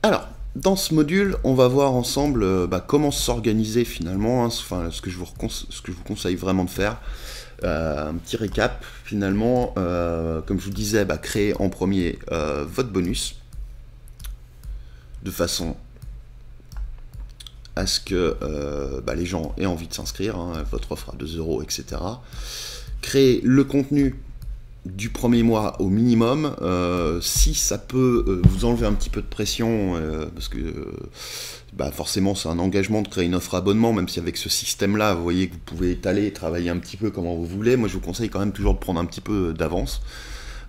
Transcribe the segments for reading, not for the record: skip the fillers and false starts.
Alors, dans ce module, on va voir ensemble comment s'organiser finalement, hein, enfin, ce que je vous conseille vraiment de faire. Un petit récap, finalement, comme je vous disais, créer en premier votre bonus, de façon à ce que les gens aient envie de s'inscrire, hein, votre offre à 2 euros, etc. Créer le contenu du premier mois au minimum, si ça peut vous enlever un petit peu de pression, parce que forcément c'est un engagement de créer une offre abonnement, même si avec ce système-là, vous voyez que vous pouvez étaler et travailler un petit peu comment vous voulez. Moi je vous conseille quand même toujours de prendre un petit peu d'avance.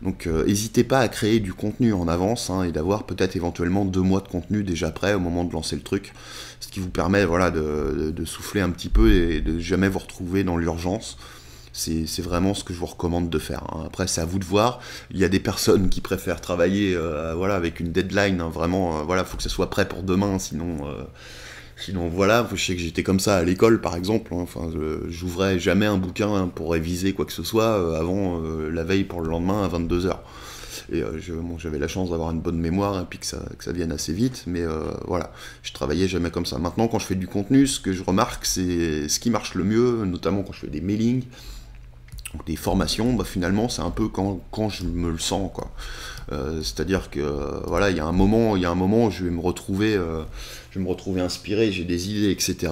Donc n'hésitez pas à créer du contenu en avance, hein, et d'avoir peut-être éventuellement 2 mois de contenu déjà prêt au moment de lancer le truc, ce qui vous permet voilà, de souffler un petit peu et de jamais vous retrouver dans l'urgence. C'est vraiment ce que je vous recommande de faire, hein. Après, c'est à vous de voir. Il y a des personnes qui préfèrent travailler voilà, avec une deadline, hein, vraiment, voilà, faut que ça soit prêt pour demain, sinon voilà, je sais que j'étais comme ça à l'école, par exemple, hein. Enfin, j'ouvrais jamais un bouquin, hein, pour réviser quoi que ce soit avant la veille pour le lendemain à 22 h. Et j'avais la chance d'avoir une bonne mémoire et puis que ça vienne assez vite, mais voilà, je travaillais jamais comme ça. Maintenant, quand je fais du contenu, ce que je remarque, c'est ce qui marche le mieux, notamment quand je fais des mailings, donc des formations, finalement c'est un peu quand je me le sens, quoi. C'est-à-dire que voilà, il y a un moment où je vais me retrouver inspiré, j'ai des idées, etc.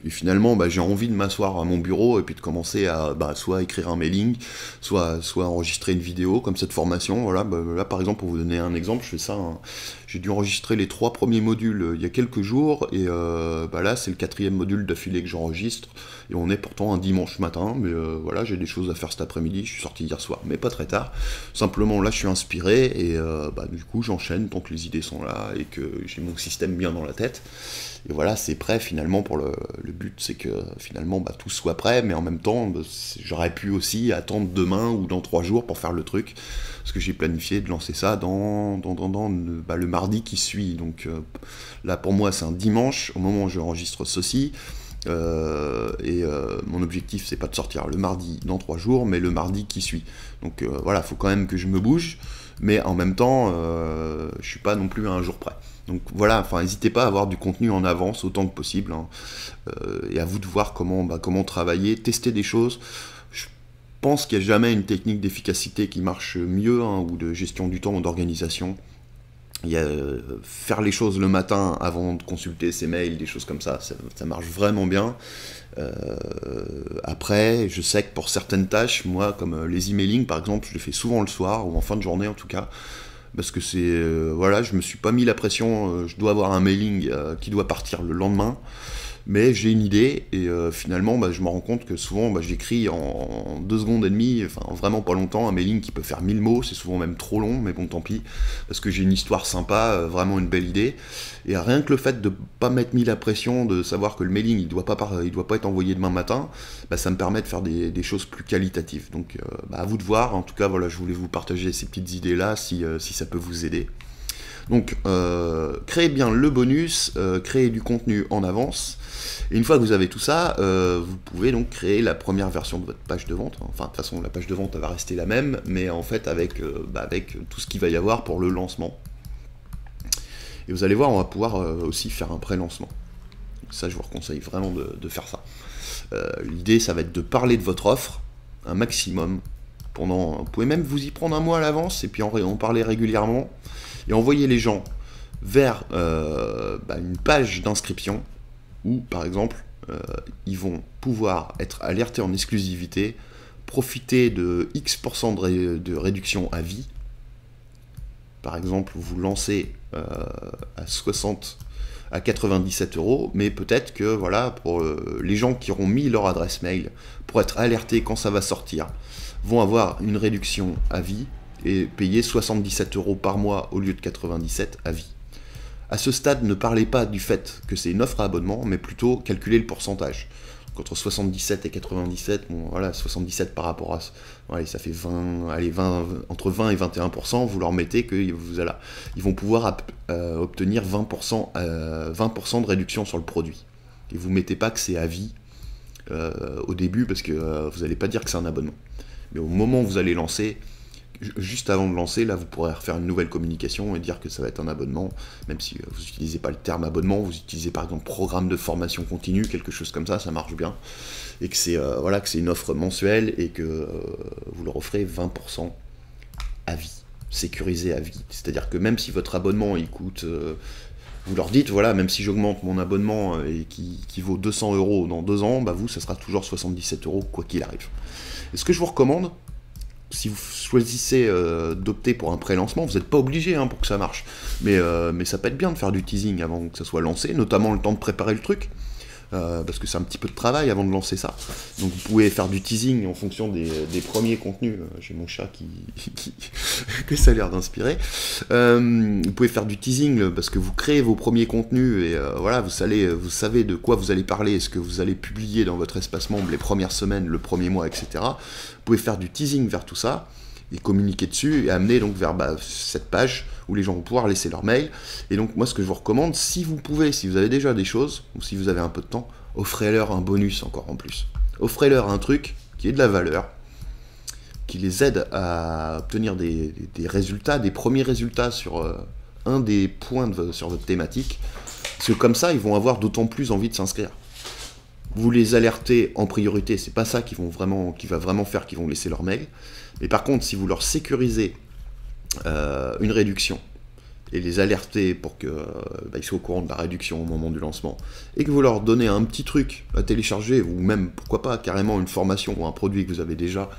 Et finalement, j'ai envie de m'asseoir à mon bureau et puis de commencer à soit écrire un mailing, soit enregistrer une vidéo comme cette formation. Voilà, là par exemple, pour vous donner un exemple, je fais ça, hein. J'ai dû enregistrer les 3 premiers modules il y a quelques jours, et là c'est le 4e module d'affilée que j'enregistre, et on est pourtant un dimanche matin, mais voilà, j'ai des choses à faire cet après-midi, je suis sorti hier soir, mais pas très tard. Simplement là je suis inspiré, et du coup j'enchaîne tant que les idées sont là et que j'ai mon système bien dans la tête. Et voilà, c'est prêt finalement pour le but, c'est que finalement tout soit prêt, mais en même temps, j'aurais pu aussi attendre demain ou dans 3 jours pour faire le truc, parce que j'ai planifié de lancer ça dans le mardi qui suit. Donc là pour moi c'est un dimanche, au moment où j'enregistre ceci, mon objectif c'est pas de sortir le mardi dans 3 jours, mais le mardi qui suit. Donc voilà, faut quand même que je me bouge, mais en même temps, je suis pas non plus à un jour près. Donc voilà, enfin n'hésitez pas à avoir du contenu en avance autant que possible, hein. Et à vous de voir comment travailler, tester des choses. Je pense qu'il n'y a jamais une technique d'efficacité qui marche mieux, hein, ou de gestion du temps ou d'organisation. Il y a faire les choses le matin avant de consulter ses mails, des choses comme ça marche vraiment bien. Euh, Après, je sais que pour certaines tâches, moi, comme les emailing par exemple, je les fais souvent le soir ou en fin de journée en tout cas, parce que voilà, je me suis pas mis la pression, je dois avoir un mailing qui doit partir le lendemain, mais j'ai une idée, et finalement je me rends compte que souvent j'écris en 2 secondes et demie, enfin en vraiment pas longtemps, un mailing qui peut faire 1000 mots, c'est souvent même trop long, mais bon tant pis, parce que j'ai une histoire sympa, vraiment une belle idée, et rien que le fait de pas m'être mis la pression, de savoir que le mailing il doit pas être envoyé demain matin, ça me permet de faire des choses plus qualitatives. Donc à vous de voir, en tout cas voilà, je voulais vous partager ces petites idées là si ça peut vous aider. Donc, créez bien le bonus, créez du contenu en avance, et une fois que vous avez tout ça, vous pouvez donc créer la première version de votre page de vente. Enfin, de toute façon, la page de vente elle va rester la même, mais en fait avec tout ce qu'il va y avoir pour le lancement. Et vous allez voir, on va pouvoir aussi faire un pré-lancement. Ça, je vous conseille vraiment de faire ça. L'idée, ça va être de parler de votre offre un maximum. Vous pouvez même vous y prendre un mois à l'avance et puis en parler régulièrement et envoyer les gens vers une page d'inscription où, par exemple, ils vont pouvoir être alertés en exclusivité, profiter de X% de réduction à vie. Par exemple, vous lancez à 60 à 97 euros, mais peut-être que voilà, pour les gens qui auront mis leur adresse mail pour être alertés quand ça va sortir, vont avoir une réduction à vie et payer 77 euros par mois au lieu de 97 à vie. À ce stade, ne parlez pas du fait que c'est une offre à abonnement, mais plutôt calculez le pourcentage. Donc, entre 77 et 97, bon voilà, 77 par rapport à... Allez, ça fait 20, allez, 20, entre 20 et 21%, vous leur mettez qu'ils vont pouvoir obtenir 20%, 20% de réduction sur le produit. Et vous ne mettez pas que c'est à vie au début, parce que vous n'allez pas dire que c'est un abonnement. Mais au moment où vous allez lancer, juste avant de lancer, là, vous pourrez refaire une nouvelle communication et dire que ça va être un abonnement, même si vous n'utilisez pas le terme abonnement, vous utilisez par exemple programme de formation continue, quelque chose comme ça marche bien, et que c'est voilà, que c'est une offre mensuelle et que vous leur offrez 20% à vie, sécurisé à vie. C'est-à-dire que même si votre abonnement il coûte, vous leur dites, voilà, même si j'augmente mon abonnement et qui vaut 200 € dans 2 ans, bah vous, ça sera toujours 77 € quoi qu'il arrive. Et ce que je vous recommande, si vous choisissez d'opter pour un pré-lancement, vous n'êtes pas obligé pour que ça marche, mais ça peut être bien de faire du teasing avant que ça soit lancé, notamment le temps de préparer le truc, parce que c'est un petit peu de travail avant de lancer ça. Donc vous pouvez faire du teasing en fonction des premiers contenus. J'ai mon chat que ça a l'air d'inspirer. Vous pouvez faire du teasing parce que vous créez vos premiers contenus et voilà, vous savez de quoi vous allez parler, ce que vous allez publier dans votre espace membre les premières semaines, le premier mois, etc. Vous pouvez faire du teasing vers tout ça et communiquer dessus et amener donc vers cette page où les gens vont pouvoir laisser leur mail. Et donc moi ce que je vous recommande, si vous pouvez, si vous avez déjà des choses, ou si vous avez un peu de temps, offrez-leur un bonus encore en plus. Offrez-leur un truc qui ait de la valeur, qui les aide à obtenir des résultats, des premiers résultats sur un des points sur votre thématique, parce que comme ça ils vont avoir d'autant plus envie de s'inscrire. Vous les alertez en priorité, c'est pas ça qui va vraiment faire qu'ils vont laisser leur mail. Mais par contre, si vous leur sécurisez une réduction et les alertez pour qu'ils soient au courant de la réduction au moment du lancement, et que vous leur donnez un petit truc à télécharger, ou même, pourquoi pas, carrément une formation ou un produit que vous avez déjà,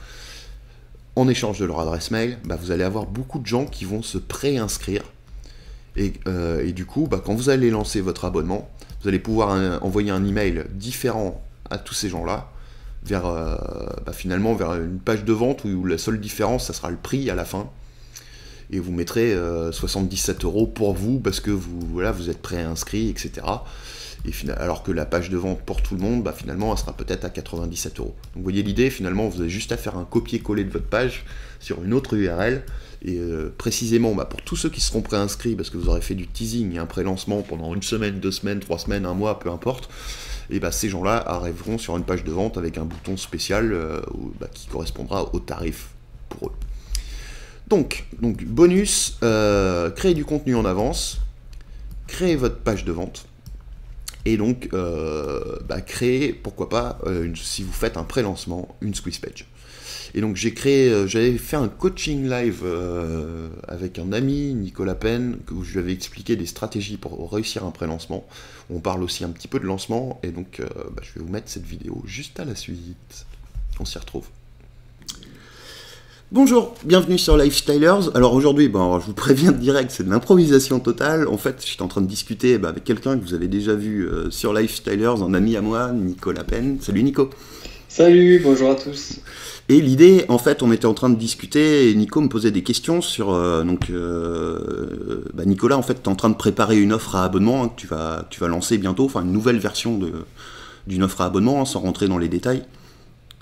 en échange de leur adresse mail, vous allez avoir beaucoup de gens qui vont se pré-inscrire. Et du coup, quand vous allez lancer votre abonnement, vous allez pouvoir envoyer un email différent à tous ces gens-là, finalement vers une page de vente où la seule différence, ça sera le prix à la fin. Et vous mettrez 77 € pour vous, parce que vous êtes pré-inscrit, etc. Et alors que la page de vente pour tout le monde, finalement, elle sera peut-être à 97 €. Donc vous voyez l'idée, finalement, vous avez juste à faire un copier-coller de votre page sur une autre URL. Et précisément, pour tous ceux qui seront préinscrits, parce que vous aurez fait du teasing et un pré-lancement pendant 1 semaine, 2 semaines, 3 semaines, 1 mois, peu importe, et ces gens-là arriveront sur une page de vente avec un bouton spécial qui correspondra au tarif pour eux. Donc bonus, créez du contenu en avance, créez votre page de vente, et donc créez, pourquoi pas, si vous faites un pré-lancement, une squeeze page. Et donc j'avais fait un coaching live avec un ami, Nicolas Penn, où je lui avais expliqué des stratégies pour réussir un pré-lancement. On parle aussi un petit peu de lancement, et donc je vais vous mettre cette vidéo juste à la suite. On s'y retrouve. Bonjour, bienvenue sur Lifestylers. Alors aujourd'hui, je vous préviens direct, c'est de l'improvisation totale. En fait, j'étais en train de discuter avec quelqu'un que vous avez déjà vu sur Lifestylers, un ami à moi, Nicolas Penn. Salut Nico. Salut, bonjour à tous. Et l'idée, en fait, on était en train de discuter et Nico me posait des questions sur... Nicolas, en fait, tu es en train de préparer une offre à abonnement que tu vas lancer bientôt, enfin une nouvelle version d'une offre à abonnement, sans rentrer dans les détails.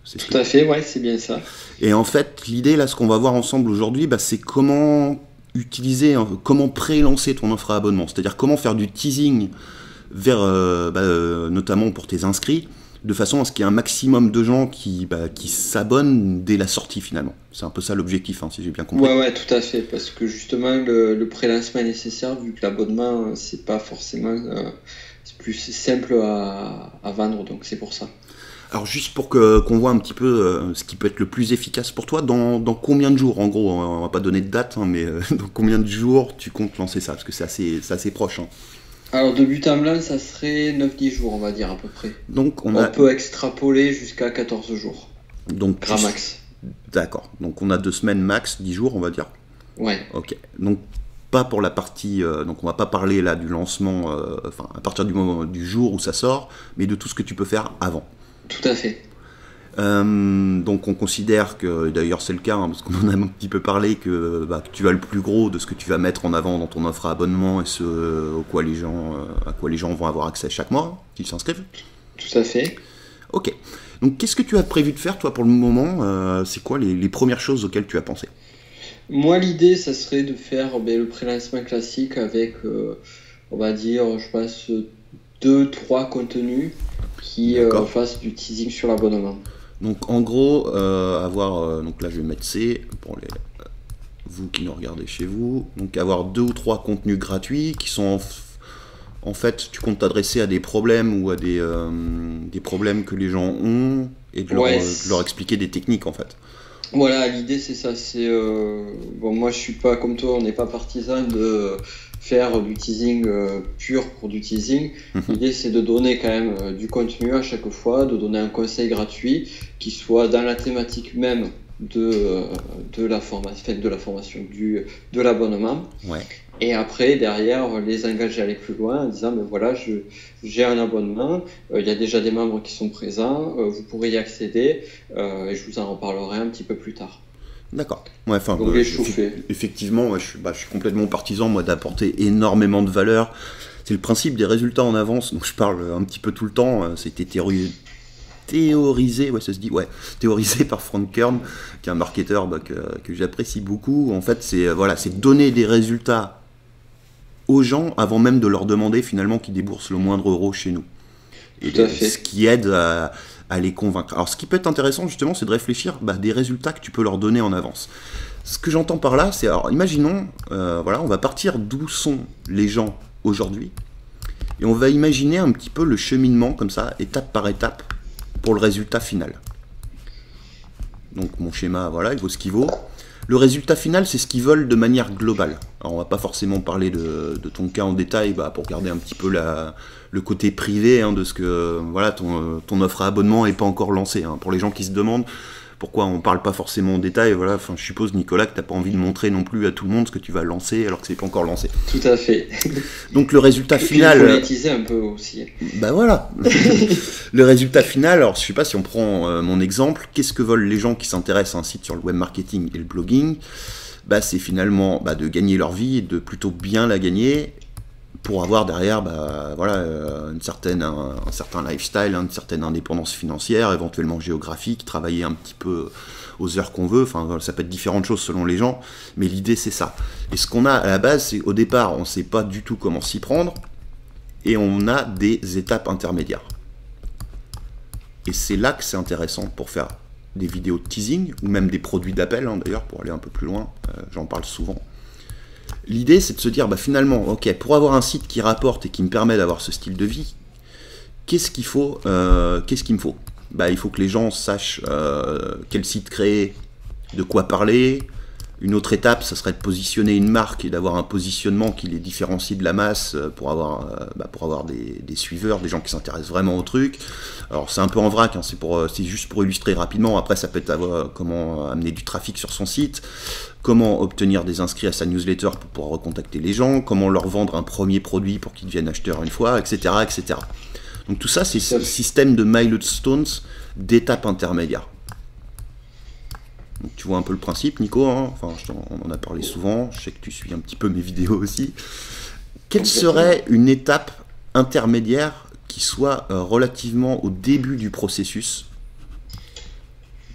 Tout à fait, ouais, c'est bien ça. Et en fait, l'idée, là, ce qu'on va voir ensemble aujourd'hui, c'est comment utiliser, comment pré-lancer ton offre à abonnement. C'est-à-dire comment faire du teasing vers, notamment pour tes inscrits, de façon à ce qu'il y ait un maximum de gens qui s'abonnent dès la sortie, finalement. C'est un peu ça l'objectif, si j'ai bien compris. Ouais, tout à fait, parce que justement, le pré-lancement est nécessaire, vu que l'abonnement, c'est pas forcément... c'est plus simple à vendre, donc c'est pour ça. Alors juste pour qu'on voit un petit peu ce qui peut être le plus efficace pour toi, dans combien de jours, en gros, on va pas donner de date, mais dans combien de jours tu comptes lancer ça, parce que c'est assez proche. Alors de but en blanc, ça serait 9-10 jours, on va dire à peu près. Donc on peut extrapoler jusqu'à 14 jours. Donc grand max. D'accord, donc on a 2 semaines max, 10 jours on va dire. Ouais. Ok, donc pas pour la partie, donc on va pas parler là du lancement, à partir du jour où ça sort, mais de tout ce que tu peux faire avant. Tout à fait. Donc on considère que, d'ailleurs c'est le cas, parce qu'on en a un petit peu parlé, que tu as le plus gros de ce que tu vas mettre en avant dans ton offre à abonnement et ce à quoi les gens vont avoir accès chaque mois, qu'ils s'inscrivent. Tout à fait. Ok. Donc qu'est-ce que tu as prévu de faire toi pour le moment? C'est quoi les premières choses auxquelles tu as pensé? Moi l'idée ça serait de faire le pré-lancement classique avec, on va dire, je pense 2-3 contenus qui fassent du teasing sur l'abonnement. Donc en gros, donc là je vais mettre C pour les... vous qui nous regardez chez vous. Donc avoir 2 ou 3 contenus gratuits qui sont en fait, tu comptes t'adresser à des problèmes ou à des problèmes que les gens ont et de leur expliquer des techniques en fait. Voilà, l'idée c'est ça. C'est bon, moi je suis pas comme toi, on n'est pas partisan de faire du teasing pur pour du teasing. L'idée c'est de donner quand même du contenu à chaque fois, de donner un conseil gratuit qui soit dans la thématique même de la formation, de l'abonnement. Ouais. Et après, derrière, les engager à aller plus loin en disant, ben voilà, j'ai un abonnement, il y a déjà des membres qui sont présents, vous pourrez y accéder, et je vous en reparlerai un petit peu plus tard. D'accord. Ouais, enfin, donc effectivement, ouais, je suis complètement partisan moi d'apporter énormément de valeur. C'est le principe des résultats en avance, dont je parle un petit peu tout le temps. C'était théorisé, ouais, ça se dit, ouais, théorisé par Frank Kern, qui est un marketeur que j'apprécie beaucoup. En fait, c'est donner des résultats aux gens avant même de leur demander finalement qu'ils déboursent le moindre euro chez nous. Et ce qui aide à les convaincre. Alors ce qui peut être intéressant justement, c'est de réfléchir des résultats que tu peux leur donner en avance. Ce que j'entends par là, c'est, alors imaginons, on va partir d'où sont les gens aujourd'hui, et on va imaginer un petit peu le cheminement comme ça, étape par étape, pour le résultat final. Donc mon schéma, voilà, il vaut ce qu'il vaut. Le résultat final, c'est ce qu'ils veulent de manière globale. Alors on va pas forcément parler de ton cas en détail, pour garder un petit peu le côté privé de ce que voilà, ton offre à abonnement n'est pas encore lancée. Pour les gens qui se demandent pourquoi on parle pas forcément en détail, voilà, je suppose Nicolas que tu n'as pas envie de montrer non plus à tout le monde ce que tu vas lancer alors que c'est pas encore lancé. Tout à fait. Donc le résultat final. Il faut monétiser un peu aussi. Voilà. Le résultat final, alors je sais pas si on prend mon exemple, qu'est-ce que veulent les gens qui s'intéressent à un site sur le web marketing et le blogging? C'est finalement de gagner leur vie, de plutôt bien la gagner, pour avoir derrière un certain lifestyle, une certaine indépendance financière, éventuellement géographique, travailler un petit peu aux heures qu'on veut, ça peut être différentes choses selon les gens, mais l'idée c'est ça. Et ce qu'on a à la base, c'est au départ, on ne sait pas du tout comment s'y prendre, et on a des étapes intermédiaires. Et c'est là que c'est intéressant pour faire des vidéos de teasing, ou même des produits d'appel, d'ailleurs, pour aller un peu plus loin, j'en parle souvent. L'idée, c'est de se dire, finalement, ok, pour avoir un site qui rapporte et qui me permet d'avoir ce style de vie, qu'est-ce qu'il me faut? Il faut que les gens sachent quel site créer, de quoi parler. Une autre étape, ça serait de positionner une marque et d'avoir un positionnement qui les différencie de la masse pour avoir des suiveurs, des gens qui s'intéressent vraiment au truc. Alors c'est un peu en vrac, c'est juste pour illustrer rapidement. Après, ça peut être comment amener du trafic sur son site, comment obtenir des inscrits à sa newsletter pour pouvoir recontacter les gens, comment leur vendre un premier produit pour qu'ils deviennent acheteurs une fois, etc., etc. Donc tout ça, c'est ce système de milestones, d'étapes intermédiaires. Donc, tu vois un peu le principe, Nico, on en a parlé souvent, je sais que tu suis un petit peu mes vidéos aussi. Quelle serait une étape intermédiaire qui soit relativement au début du processus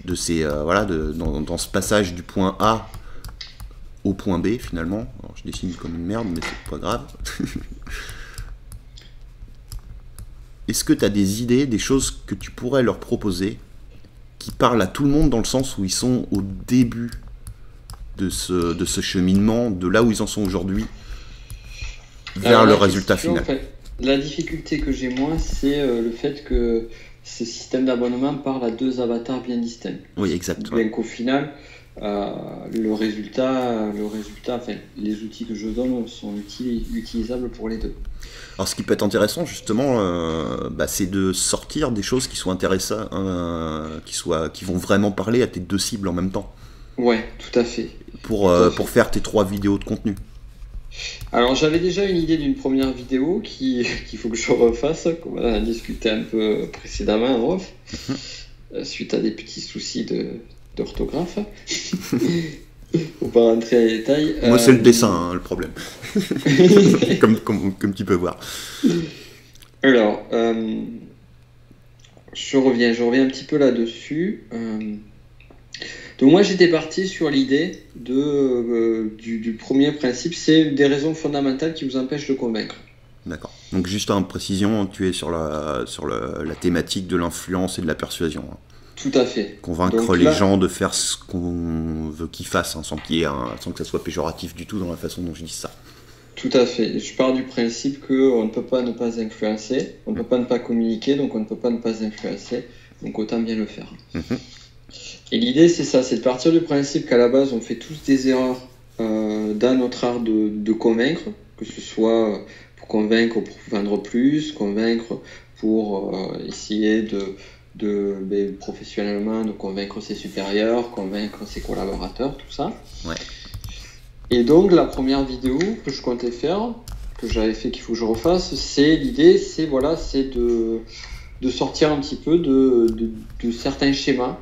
de ces, dans ce passage du point A au point B finalement? Alors, je dessine comme une merde, mais c'est pas grave. Est-ce que tu as des idées, des choses que tu pourrais leur proposer qui parlent à tout le monde dans le sens où ils sont au début de ce cheminement, de là où ils en sont aujourd'hui, vers le résultat final? En fait, la difficulté que j'ai moi, c'est le fait que ce système d'abonnement parle à 2 avatars bien distincts. Oui, exactement. Bien qu'au final, le résultat, les outils que je donne sont utilisables pour les deux. Alors ce qui peut être intéressant justement, c'est de sortir des choses qui soient intéressantes, qui vont vraiment parler à tes 2 cibles en même temps. Ouais, tout à fait. Pour faire tes 3 vidéos de contenu. Alors j'avais déjà une idée d'une première vidéo qu'il faut que je refasse, comme on a discuté un peu précédemment en off, suite à des petits soucis d'orthographe. Faut pas rentrer à les détails. Moi c'est le dessin le problème. comme tu peux voir. Alors, je reviens un petit peu là-dessus. Donc moi j'étais parti sur l'idée du premier principe, c'est des raisons fondamentales qui vous empêchent de convaincre. D'accord. Donc juste en précision, tu es sur la thématique de l'influence et de la persuasion. Tout à fait. Convaincre Donc les là, gens de faire ce qu'on veut qu'ils fassent, hein, sans sans que ça soit péjoratif du tout dans la façon dont je dis ça. tout à fait. Je pars du principe qu'on ne peut pas ne pas influencer, on ne peut pas ne pas communiquer, donc on ne peut pas ne pas influencer, donc autant bien le faire. Et l'idée, c'est ça, c'est de partir du principe qu'à la base, on fait tous des erreurs dans notre art de convaincre, que ce soit pour convaincre pour vendre plus, convaincre pour essayer professionnellement de convaincre ses supérieurs, convaincre ses collaborateurs, tout ça. Ouais. Et donc la première vidéo que je comptais faire, que j'avais fait qu'il faut que je refasse, l'idée c'est de sortir un petit peu de certains schémas,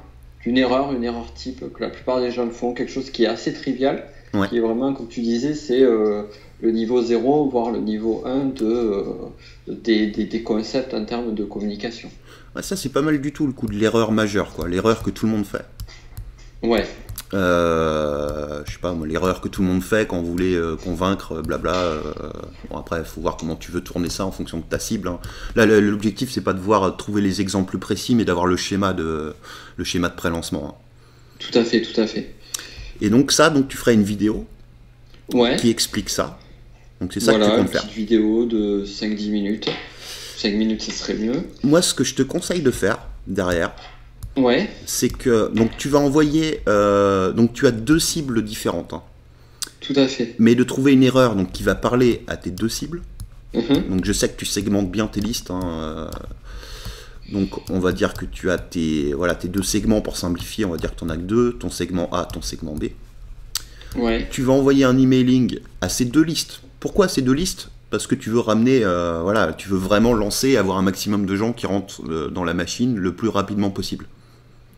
une erreur type que la plupart des gens le font, quelque chose qui est assez trivial, Ouais. qui est vraiment, comme tu disais, c'est le niveau 0, voire le niveau 1 des concepts en termes de communication. Ouais, ça, c'est pas mal du tout le coup de l'erreur majeure, quoi. L'erreur que tout le monde fait. Ouais. Je sais pas, moi, l'erreur que tout le monde fait quand on voulait convaincre, blabla. Bon, après, il faut voir comment tu veux tourner ça en fonction de ta cible, hein. Là, l'objectif, c'est pas de trouver les exemples précis, mais d'avoir le schéma de pré-lancement, hein. Tout à fait, tout à fait. Et donc tu ferais une vidéo Ouais. qui explique ça. Donc c'est ça Voilà, que tu une comptes faire. petite vidéo de 5-10 minutes. 5 minutes, ça serait mieux. Moi, ce que je te conseille de faire derrière, Ouais. c'est que donc tu vas envoyer, donc tu as deux cibles différentes, hein. Tout à fait. Mais de trouver une erreur donc qui va parler à tes deux cibles. Mhm. Donc je sais que tu segmentes bien tes listes, hein. Donc on va dire que tu as tes deux segments pour simplifier. On va dire que tu en as que deux, ton segment A, ton segment B. Ouais. Tu vas envoyer un emailing à ces deux listes. Pourquoi ces deux listes? Parce que tu veux ramener, tu veux vraiment lancer, avoir un maximum de gens qui rentrent dans la machine le plus rapidement possible,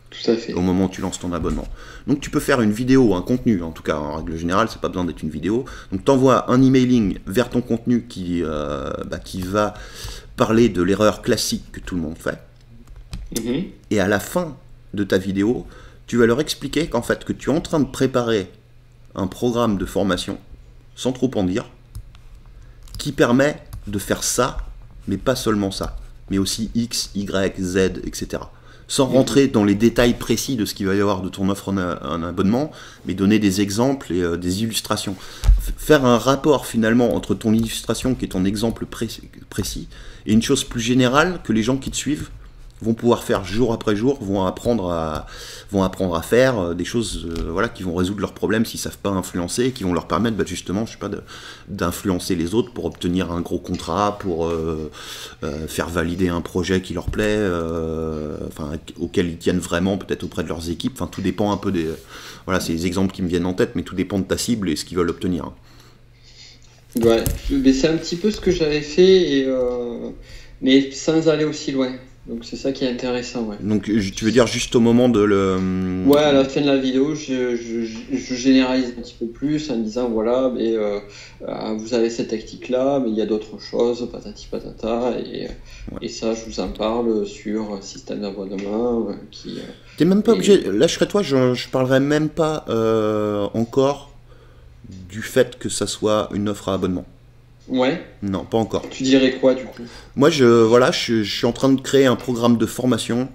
Tout à fait. au moment où tu lances ton abonnement. Donc tu peux faire une vidéo, un contenu, en tout cas en règle générale, c'est pas besoin d'être une vidéo. Donc tu envoies un emailing vers ton contenu qui va parler de l'erreur classique que tout le monde fait. Mhm. Et à la fin de ta vidéo, tu vas leur expliquer qu'en fait, que tu es en train de préparer un programme de formation, sans trop en dire, qui permet de faire ça, mais pas seulement ça, mais aussi X, Y, Z, etc. Sans rentrer dans les détails précis de ce qu'il va y avoir de ton offre en abonnement, mais donner des exemples et des illustrations. Faire un rapport finalement entre ton illustration, qui est ton exemple précis, et une chose plus générale que les gens qui te suivent vont pouvoir faire jour après jour, vont apprendre à faire des choses qui vont résoudre leurs problèmes s'ils ne savent pas influencer, qui vont leur permettre justement, je sais pas, d'influencer les autres pour obtenir un gros contrat, pour faire valider un projet qui leur plaît, auquel ils tiennent vraiment, peut-être auprès de leurs équipes. Enfin, tout dépend un peu des... c'est les exemples qui me viennent en tête, mais tout dépend de ta cible et ce qu'ils veulent obtenir. Ouais, mais c'est un petit peu ce que j'avais fait, mais sans aller aussi loin. Donc c'est ça qui est intéressant, ouais. Donc tu veux dire juste au moment de le... Ouais, à la fin de la vidéo, je généralise un petit peu plus en disant, voilà, mais vous avez cette tactique-là, mais il y a d'autres choses, patati patata, et ça, je vous en parle sur un système d'abonnement qui... T'es même pas obligé... Là, je serais toi, je parlerais même pas encore du fait que ça soit une offre à abonnement. Ouais. Non, pas encore. Tu dirais quoi, du coup? Moi, je suis en train de créer un programme de formation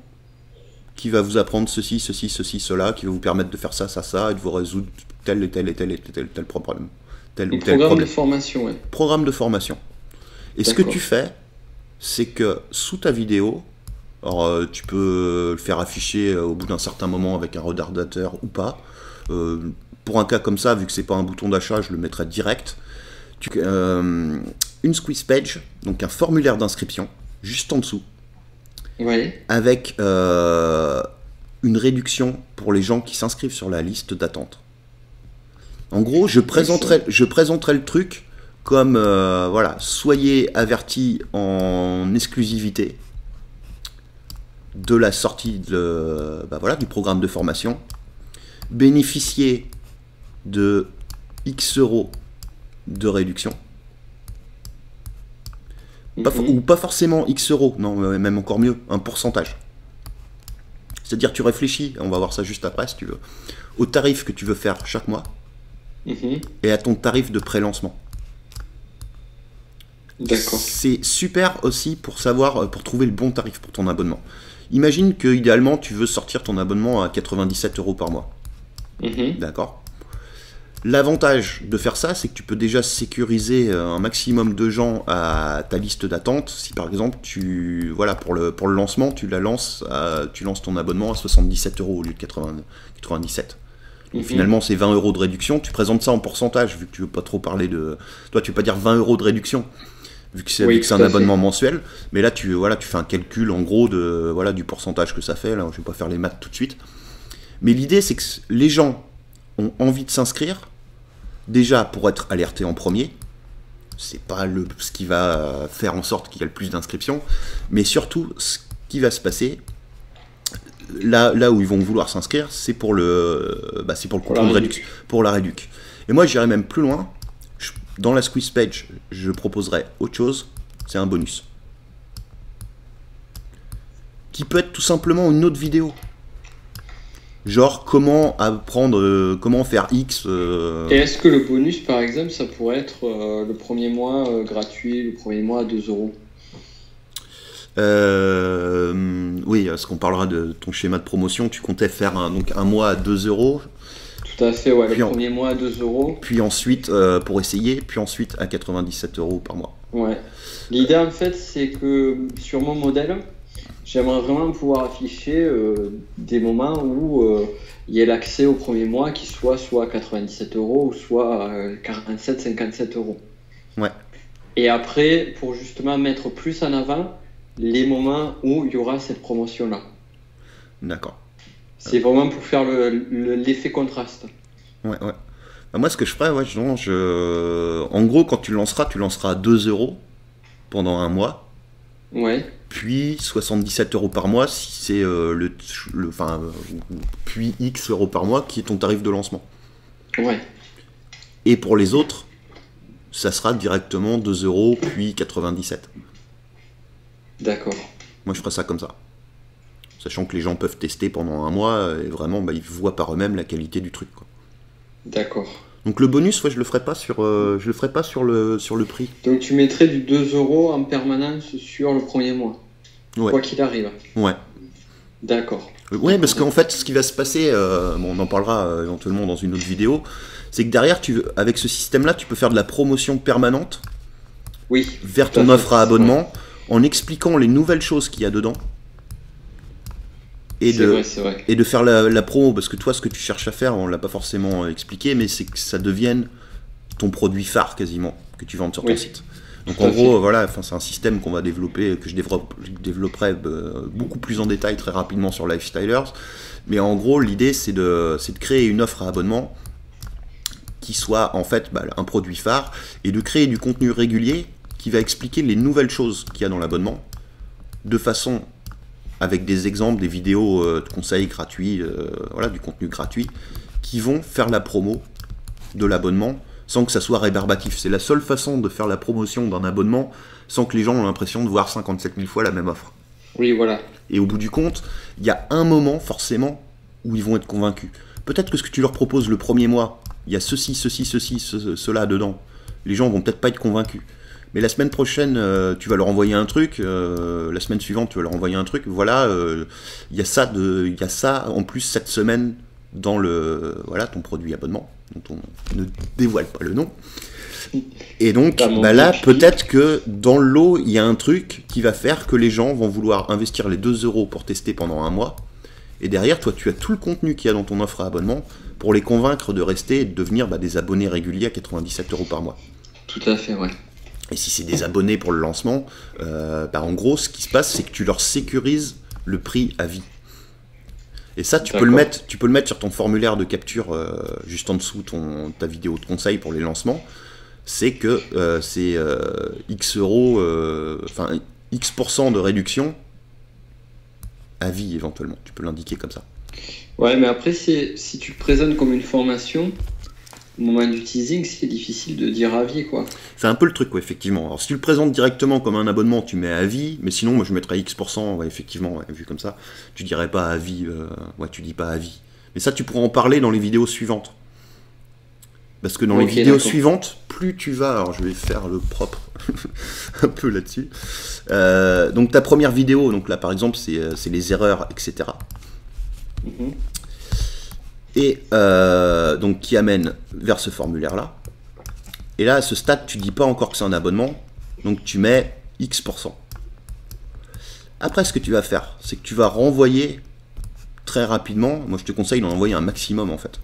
qui va vous apprendre ceci, cela, qui va vous permettre de faire ça, et de vous résoudre tel problème. Programme de formation, ouais. Programme de formation. Et ce que tu fais, c'est que sous ta vidéo, alors tu peux le faire afficher au bout d'un certain moment avec un retardateur ou pas. Pour un cas comme ça, vu que c'est pas un bouton d'achat, je le mettrai direct. Une squeeze page, donc un formulaire d'inscription, juste en dessous, avec une réduction pour les gens qui s'inscrivent sur la liste d'attente. En gros, je présenterai le truc comme, soyez avertis en exclusivité de la sortie du programme de formation, bénéficiez de X euros de réduction, ou pas forcément X euros, non, même encore mieux, un pourcentage. C'est-à-dire, tu réfléchis, on va voir ça juste après si tu veux, au tarif que tu veux faire chaque mois et à ton tarif de pré-lancement. D'accord. C'est super aussi pour savoir, pour trouver le bon tarif pour ton abonnement. Imagine que idéalement tu veux sortir ton abonnement à 97 € par mois. Mhm. D'accord. L'avantage de faire ça, c'est que tu peux déjà sécuriser un maximum de gens à ta liste d'attente. Si par exemple, voilà, pour le lancement, tu lances ton abonnement à 77 € au lieu de 97. Donc finalement, c'est 20 € de réduction. Tu présentes ça en pourcentage, vu que tu veux pas trop parler de. Toi, tu veux pas dire 20 € de réduction, vu que c'est un abonnement mensuel. Mais là, tu fais un calcul en gros du pourcentage que ça fait. Là, je vais pas faire les maths tout de suite. Mais l'idée, c'est que les gens ont envie de s'inscrire. Déjà pour être alerté en premier, c'est pas ce qui va faire en sorte qu'il y ait le plus d'inscriptions, mais surtout ce qui va se passer là où ils vont vouloir s'inscrire, c'est pour le coupon de réduction, pour la réduc. Et moi j'irais même plus loin. Dans la squeeze page, je proposerais autre chose, c'est un bonus qui peut être tout simplement une autre vidéo. Genre comment apprendre, comment faire X. Et est-ce que le bonus, par exemple, ça pourrait être le premier mois gratuit, le premier mois à 2 €? Oui, parce qu'on parlera de ton schéma de promotion. Tu comptais faire un mois à 2 €. Tout à fait, ouais, le premier mois à 2 €. Puis ensuite, pour essayer, puis ensuite à 97 € par mois. Ouais. L'idée, en fait, c'est que sur mon modèle, j'aimerais vraiment pouvoir afficher des moments où il y ait l'accès au premier mois qui soit à 97 € ou soit à 47-57 €. Ouais. Et après, pour justement mettre plus en avant les moments où il y aura cette promotion-là. D'accord. C'est vraiment pour faire l'effet contraste. Ouais. Bah, moi, ce que je ferais, en gros, quand tu lanceras à 2 € pendant un mois. Ouais. Puis 77 € par mois si c'est puis X € par mois qui est ton tarif de lancement. Ouais. Et pour les autres, ça sera directement 2 € puis 97. D'accord. Moi je ferais ça comme ça. Sachant que les gens peuvent tester pendant un mois et vraiment ils voient par eux-mêmes la qualité du truc, quoi. D'accord. Donc le bonus, je le ferai pas sur le prix. Donc tu mettrais du 2 € en permanence sur le premier mois. Ouais. Quoi qu'il arrive. Ouais. D'accord. Ouais, parce qu'en fait, ce qui va se passer, on en parlera éventuellement dans une autre vidéo, c'est que derrière, avec ce système-là, tu peux faire de la promotion permanente vers ton offre à abonnement en expliquant les nouvelles choses qu'il y a dedans. Et de faire la promo, parce que toi, ce que tu cherches à faire, on l'a pas forcément expliqué, mais c'est que ça devienne ton produit phare quasiment, que tu vends sur ton site. Donc en gros, c'est un système qu'on va développer, que je développerai beaucoup plus en détail très rapidement sur Lifestylers. Mais en gros, l'idée, c'est de créer une offre à abonnement qui soit en fait un produit phare et de créer du contenu régulier qui va expliquer les nouvelles choses qu'il y a dans l'abonnement de façon avec des exemples, des vidéos de conseils gratuits, du contenu gratuit qui vont faire la promo de l'abonnement sans que ça soit rébarbatif. C'est la seule façon de faire la promotion d'un abonnement sans que les gens ont l'impression de voir 57 000 fois la même offre. Oui, voilà. Et au bout du compte, il y a un moment forcément où ils vont être convaincus. Peut-être que ce que tu leur proposes le premier mois, il y a cela dedans. Les gens vont peut-être pas être convaincus. Mais la semaine prochaine, tu vas leur envoyer un truc. La semaine suivante, tu vas leur envoyer un truc. Voilà, il y a ça en plus cette semaine dans ton produit abonnement, dont on ne dévoile pas le nom. Et donc, là, peut-être que dans le lot, il y a un truc qui va faire que les gens vont vouloir investir les 2 € pour tester pendant un mois. Et derrière, toi, tu as tout le contenu qu'il y a dans ton offre à abonnement pour les convaincre de rester et de devenir des abonnés réguliers à 97 € par mois. Tout à fait, ouais. Et si c'est des abonnés pour le lancement, en gros, ce qui se passe, c'est que tu leur sécurises le prix à vie. Et ça, tu peux le mettre sur ton formulaire de capture, juste en dessous ta vidéo de conseil pour les lancements. C'est que c'est X euros, X% de réduction à vie éventuellement. Tu peux l'indiquer comme ça. Ouais, mais après, si tu le présentes comme une formation, au moment du teasing, c'est difficile de dire à vie, quoi. C'est un peu le truc, effectivement. Alors, si tu le présentes directement comme un abonnement, tu mets à vie, mais sinon, moi, je mettrais X%, effectivement, vu comme ça. Tu dirais pas à vie, tu dis pas à vie. Mais ça, tu pourras en parler dans les vidéos suivantes. Parce que dans les vidéos suivantes, plus tu vas... Alors, je vais faire le propre un peu là-dessus. Donc, ta première vidéo, donc là, par exemple, c'est les erreurs, etc. Et donc, qui amène vers ce formulaire-là. Et là, à ce stade, tu dis pas encore que c'est un abonnement. Donc, tu mets X%. Après, ce que tu vas faire, c'est que tu vas renvoyer très rapidement. Moi, je te conseille d'en envoyer un maximum, en fait.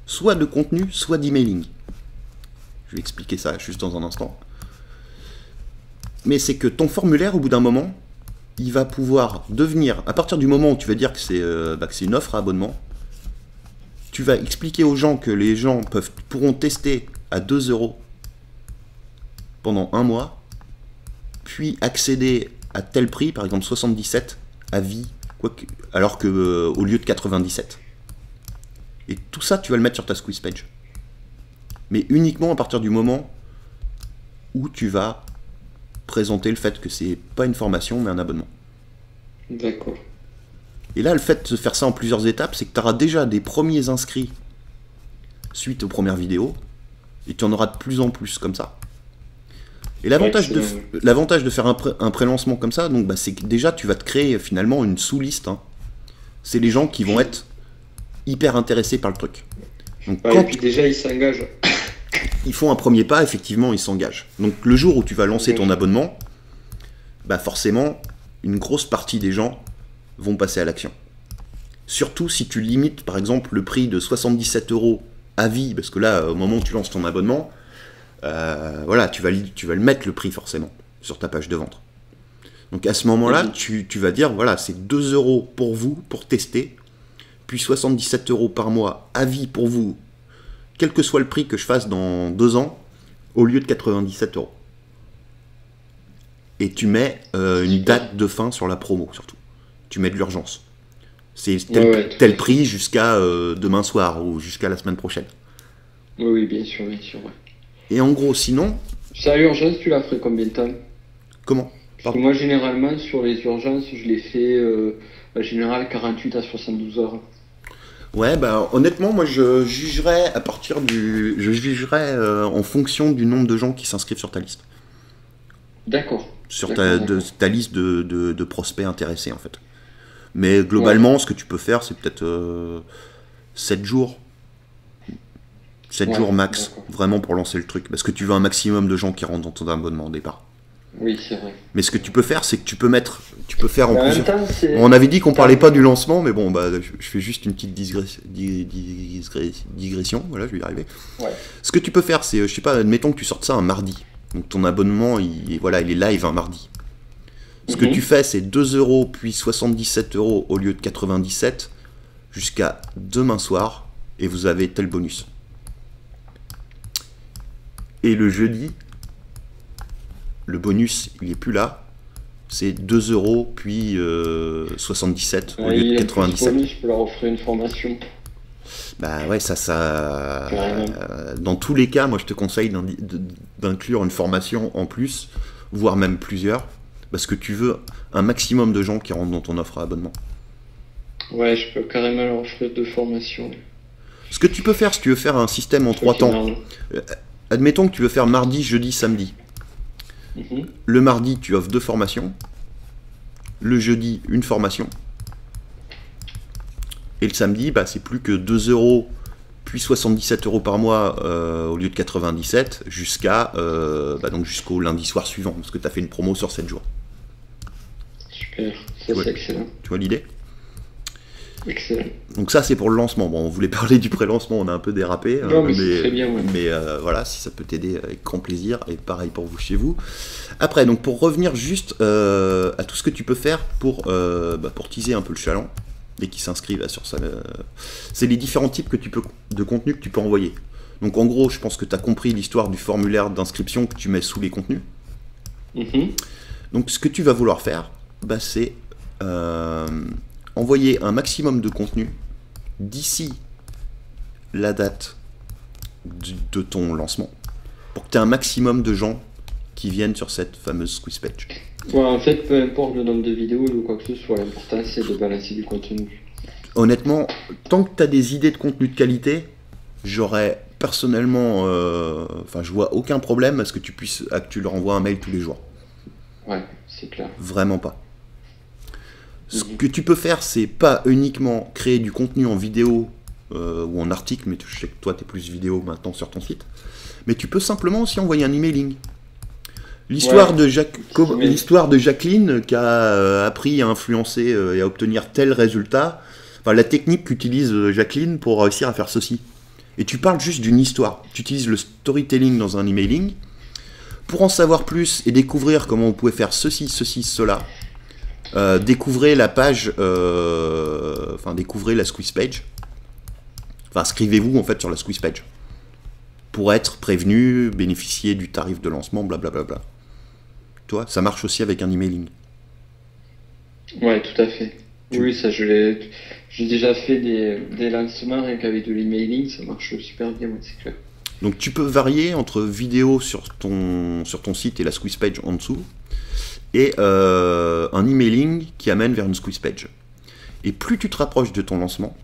Soit de contenu, soit d'emailing. Je vais expliquer ça juste dans un instant. Mais c'est que ton formulaire, au bout d'un moment, il va pouvoir devenir, à partir du moment où tu vas dire que c'est une offre à abonnement, tu vas expliquer aux gens que les gens pourront tester à 2 € pendant 1 mois, puis accéder à tel prix, par exemple 77 à vie, alors que au lieu de 97. Et tout ça, tu vas le mettre sur ta squeeze page. Mais uniquement à partir du moment où tu vas présenter le fait que c'est pas une formation, mais un abonnement. D'accord. Et là, le fait de faire ça en plusieurs étapes, c'est que tu auras déjà des premiers inscrits suite aux premières vidéos, et tu en auras de plus en plus comme ça. Et l'avantage de faire un pré-lancement comme ça, donc, c'est que déjà tu vas te créer finalement une sous-liste. Hein. C'est les gens qui vont être hyper intéressés par le truc. Donc, et puis déjà ils s'engagent. Ils font un premier pas, effectivement ils s'engagent. Donc le jour où tu vas lancer ton abonnement, forcément une grosse partie des gens vont passer à l'action. Surtout si tu limites par exemple le prix de 77 € à vie, parce que là au moment où tu lances ton abonnement, voilà, tu vas le mettre le prix forcément sur ta page de vente. Donc à ce moment-là, tu vas dire voilà, c'est 2 € pour vous pour tester, puis 77 € par mois à vie pour vous, quel que soit le prix que je fasse dans 2 ans, au lieu de 97 €. Et tu mets une date de fin sur la promo surtout. Tu mets de l'urgence. C'est tel prix jusqu'à demain soir ou jusqu'à la semaine prochaine. Oui, bien sûr, bien sûr. Ouais. Et en gros, sinon... Ça, l'urgence, tu la ferais combien de temps? Comment? Parce que moi, généralement, sur les urgences, je les fais en général 48 à 72 heures. Ouais, honnêtement, moi, je jugerais en fonction du nombre de gens qui s'inscrivent sur ta liste. D'accord. Sur ta liste de prospects intéressés, en fait. Mais globalement, ce que tu peux faire, c'est peut-être 7 jours. 7 jours max, vraiment pour lancer le truc. Parce que tu veux un maximum de gens qui rentrent dans ton abonnement au départ. Oui, c'est vrai. Mais ce que tu peux faire, c'est que tu peux faire en plusieurs... On avait dit qu'on parlait pas du lancement, mais bon, je fais juste une petite digression. Voilà, je vais y arriver. Ouais. Ce que tu peux faire, c'est, je sais pas, admettons que tu sortes ça un mardi. Donc ton abonnement, il est live un mardi. Ce que tu fais, c'est 2 € puis 77 € au lieu de 97 jusqu'à demain soir, et vous avez tel bonus. Et le jeudi, le bonus, il n'est plus là. C'est 2 € puis 77 au lieu de 97. Bonus, je peux leur offrir une formation. Ouais, ça dans tous les cas, moi je te conseille d'inclure une formation en plus, voire même plusieurs, parce que tu veux un maximum de gens qui rentrent dans ton offre à abonnement. Ouais, je peux carrément leur offrir 2 formations. Ce que tu peux faire, si tu veux faire un système en 3 temps, admettons que tu veux faire mardi, jeudi, samedi. Le mardi, tu offres 2 formations. Le jeudi, une formation. Et le samedi, c'est plus que 2 € puis 77 € par mois au lieu de 97 jusqu'à donc jusqu'au lundi soir suivant, parce que tu as fait une promo sur 7 jours. Super, ça c'est excellent. Tu vois l'idée? Excellent. Donc ça c'est pour le lancement. Bon, on voulait parler du pré-lancement, on a un peu dérapé. Non, mais c'est très bien. Ouais. Mais voilà, si ça peut t'aider, avec grand plaisir, et pareil pour vous chez vous. Après, donc pour revenir juste à tout ce que tu peux faire pour teaser un peu le chaland, dès qu'ils s'inscrivent sur ça, c'est les différents types de contenu que tu peux envoyer. Donc en gros, je pense que tu as compris l'histoire du formulaire d'inscription que tu mets sous les contenus. Donc ce que tu vas vouloir faire, c'est envoyer un maximum de contenu d'ici la date de ton lancement, pour que tu aies un maximum de gens qui viennent sur cette fameuse squeeze page. Ouais, en fait, peu importe le nombre de vidéos ou quoi que ce soit, l'important c'est de balancer du contenu. Honnêtement, tant que tu as des idées de contenu de qualité, j'aurais personnellement, enfin, je vois aucun problème à ce que que tu leur envoies un mail tous les jours. Ouais, c'est clair. Vraiment pas. Ce que tu peux faire, c'est pas uniquement créer du contenu en vidéo ou en article, mais je sais que toi, tu es plus vidéo maintenant sur ton site, mais tu peux simplement aussi envoyer un emailing. L'histoire de Jacqueline qui a appris à influencer et à obtenir tel résultat, enfin, la technique qu'utilise Jacqueline pour réussir à faire ceci. Et tu parles juste d'une histoire. Tu utilises le storytelling dans un emailing. Pour en savoir plus et découvrir comment vous pouvez faire ceci, cela, découvrez la page, découvrez la squeeze page. Enfin, inscrivez-vous en fait sur la squeeze page pour être prévenu, bénéficier du tarif de lancement, blablabla. Toi, ça marche aussi avec un emailing. Ouais, tout à fait. Oui, ça j'ai déjà fait des lancements rien qu'avec de l'emailing, ça marche super bien, ouais, c'est clair. Donc tu peux varier entre vidéo sur ton site et la squeeze page en dessous, et un emailing qui amène vers une squeeze page. Et plus tu te rapproches de ton lancement,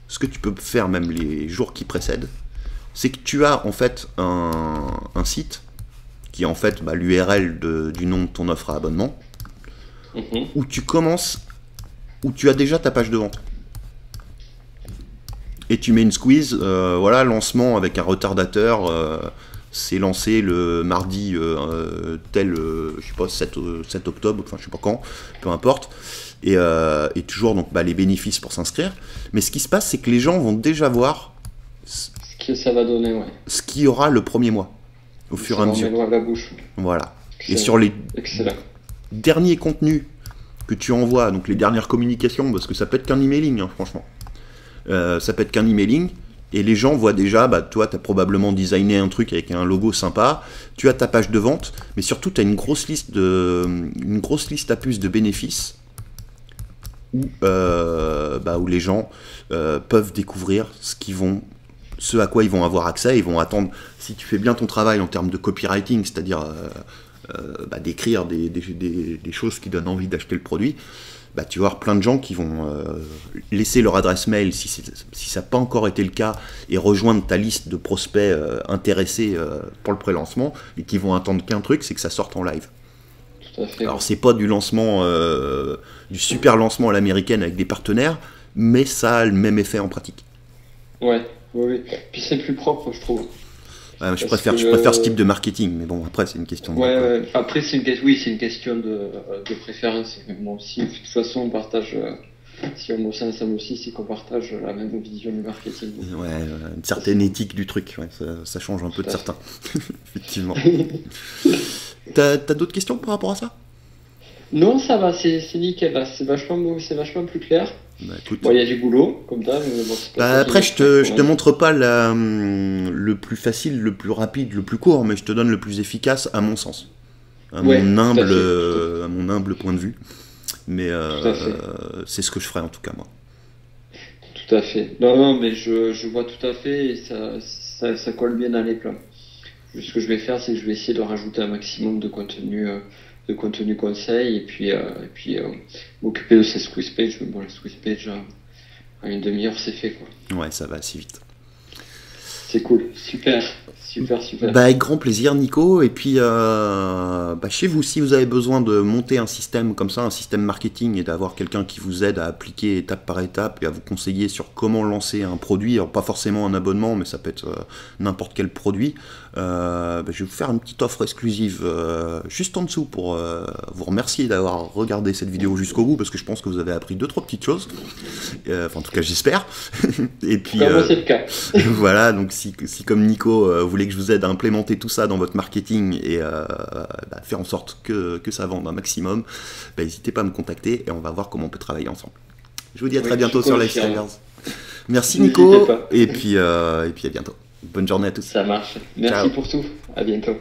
ce que tu peux faire même les jours qui précèdent, c'est que tu as en fait un site qui est en fait l'URL du nom de ton offre à abonnement, où tu as déjà ta page de vente. Et tu mets une squeeze, lancement avec un retardateur, c'est lancé le mardi je sais pas, 7 octobre, enfin je sais pas quand, peu importe, et toujours donc les bénéfices pour s'inscrire. Mais ce qui se passe, c'est que les gens vont déjà voir ce que ça va donner, ouais. Ce qu'il y aura le premier mois, au fur et à mesure. À la bouche. Voilà. Excellent. Et sur les Excellent. derniers contenus que tu envoies, donc les dernières communications, parce que ça peut être qu'un emailing, hein, franchement. Ça peut être qu'un emailing, et les gens voient déjà, toi, tu as probablement designé un truc avec un logo sympa, tu as ta page de vente, mais surtout, tu as une grosse liste à puce de bénéfices, où les gens peuvent découvrir ce à quoi ils vont avoir accès. Ils vont attendre, si tu fais bien ton travail en termes de copywriting, c'est-à-dire d'écrire des choses qui donnent envie d'acheter le produit, tu vas avoir plein de gens qui vont laisser leur adresse mail si ça n'a pas encore été le cas et rejoindre ta liste de prospects intéressés pour le pré-lancement, et qui vont attendre qu'un truc, c'est que ça sorte en live. Tout à fait. Alors c'est pas du lancement, du super lancement à l'américaine avec des partenaires, mais ça a le même effet en pratique. Ouais, oui. Puis c'est plus propre, je trouve. Ouais, je préfère ce type de marketing, mais bon, après, c'est une question de... Ouais. Après, c'est une question de préférence. Moi aussi, de toute façon, on partage... si on bosse ensemble aussi, c'est qu'on partage la même vision du marketing. Ouais, une certaine éthique du truc, ouais, ça change un peu de certains. Effectivement. T'as d'autres questions par rapport à ça? Non, ça va, c'est nickel, là. C'est vachement plus clair. Écoute. Bon, il y a du boulot, comme ça. Après, je te montre pas le plus facile, le plus rapide, le plus court, mais je te donne le plus efficace à mon sens. À mon humble point de vue. Mais c'est ce que je ferai en tout cas, moi. Tout à fait. Non, mais je vois tout à fait, et ça colle bien dans les plans. Ce que je vais faire, c'est que je vais essayer de rajouter un maximum de contenu conseil, et puis m'occuper de ces squeeze page. Mais bon, la squeeze page, en une demi-heure, c'est fait, quoi. Ouais, ça va assez vite. C'est cool, super. Avec grand plaisir, Nico. Et puis chez vous, si vous avez besoin de monter un système comme ça, un système marketing, et d'avoir quelqu'un qui vous aide à appliquer étape par étape et à vous conseiller sur comment lancer un produit, alors pas forcément un abonnement, mais ça peut être n'importe quel produit, je vais vous faire une petite offre exclusive juste en dessous pour vous remercier d'avoir regardé cette vidéo jusqu'au bout, parce que je pense que vous avez appris 2-3 petites choses. En tout cas, j'espère. Et puis c'est le cas. Voilà, donc si comme Nico voulez que je vous aide à implémenter tout ça dans votre marketing et faire en sorte que ça vende un maximum, n'hésitez pas à me contacter et on va voir comment on peut travailler ensemble. Je vous dis à très bientôt sur Lifestylers. Merci Nico, et puis à bientôt. Bonne journée à tous. Ça marche. Merci. Ciao. Pour tout. À bientôt.